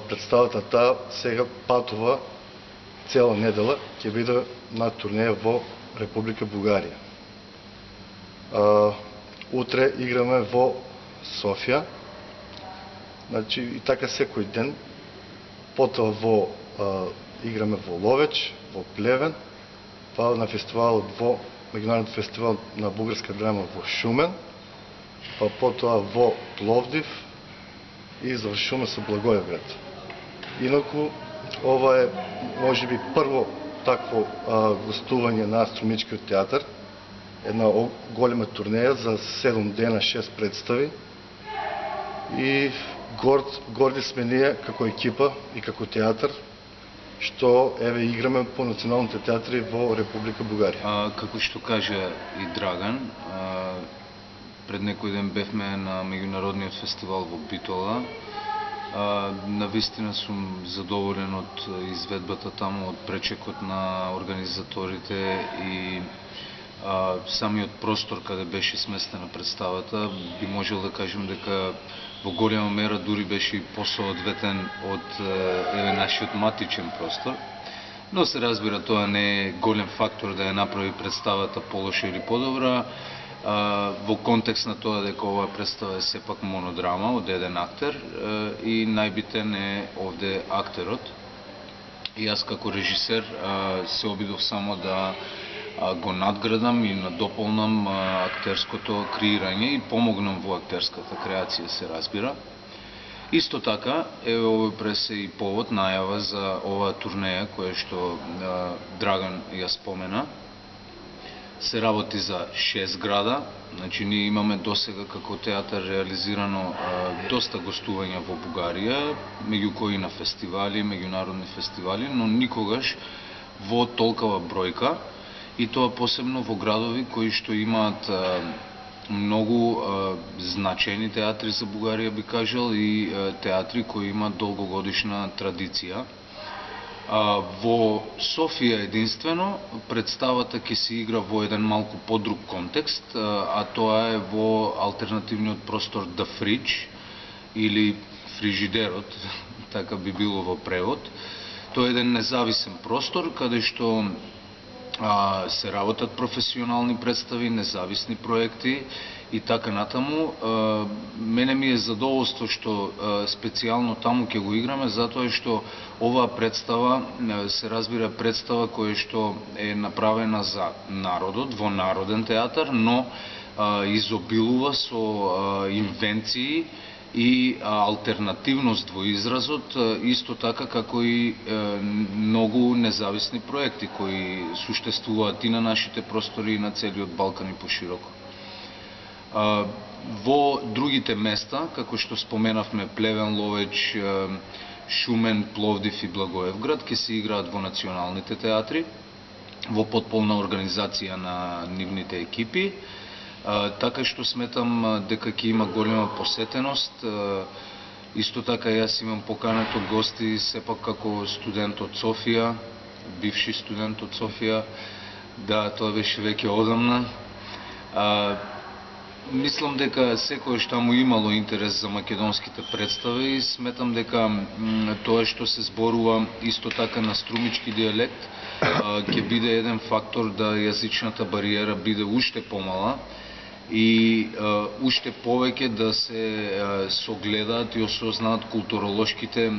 представата таа сега патува цела недела, ќе биде на турнеја во Република Бугарија. Утре играме во Софија, значи и така секој ден, потоа играме во Ловеч, во Плевен, па на фестивалот во меѓународниот фестивал на бугарска драма во Шумен, па потоа во Пловдив и завршуваме со Благоевград. Инаку, ова е можеби прво такво гостување на Астромичкиот театар, една голема турнеја за 7 дена, 6 представи, и горди сме ние како екипа и како театар, што еве играме по националните театри во Република Бугарија. Како што кажа и Драган, пред некој ден бевме на меѓународниот фестивал во Битола. Навистина сум задоволен од изведбата таму, од пречекот на организаторите и самиот простор каде беше сместена представата. Би можел да кажем дека во голема мера дури беше посоодветен од нашиот матичен простор. Но се разбира, тоа не е голем фактор да ја направи представата полоша или подобра, во контекст на тоа дека оваа представа е сепак монодрама од еден актер и најбитен е овде актерот. И јас како режисер се обидов само да го надградам и надополнам актерското креирање и помогнам во актерската креација, се разбира. Исто така, овој пресе и повод, најава за оваа турнеја, која што Драган ја спомена. Се работи за 6 града, значи ние имаме досега како театар реализирано доста гостувања во Бугарија, меѓу кои на фестивали, меѓународни фестивали, но никогаш во толкова бројка, и тоа посебно во градови кои што имаат многу значени театри за Бугарија, би кажал, и театри кои имаат долгогодишна традиција. Во Софија единствено представата ќе се игра во еден малку подруг контекст, а тоа е во алтернативниот простор The Fridge или Фрижидерот, така би било во превод. Тоа е еден независен простор каде што се работат професионални представи, независни проекти и така натаму. Мене ми е задоволство што специјално таму ќе го играме, затоа што оваа представа се разбира представа која што е направена за народот, во народен театар, но изобилува со инвенции и алтернативност во изразот, исто така како и многу независни проекти кои суштествуваат и на нашите простори и на целиот Балкан и пошироко. Во другите места, како што споменавме, Плевен, Ловеч, Шумен, Пловдив и Благоевград, ќе се играат во националните театри, во потполна организација на нивните екипи. Така што сметам дека ќе има голема посетеност. Исто така јас имам покането гости, сепак како студент од Софија, бивши студент од Софија, да, тоа беше веќе одамна. Мислам дека секојаш таму имало интерес за македонските представи и сметам дека тоа што се зборува исто така на струмички дијалект ќе биде еден фактор да јазичната бариера биде уште помала и уште повеќе да се согледаат и осознаат културолошките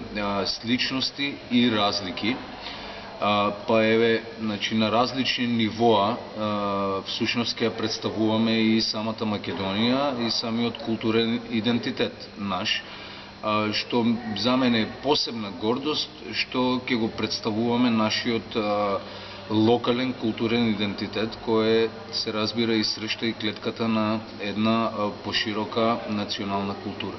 сличности и разлики. Па еве, значи, на различни нивоа всушност ќе ја представуваме и самата Македонија и самиот културен идентитет наш, што за мене е посебна гордост што ќе го представуваме нашиот локален културен идентитет, кој се разбира и среща и клетката на една поширока национална култура.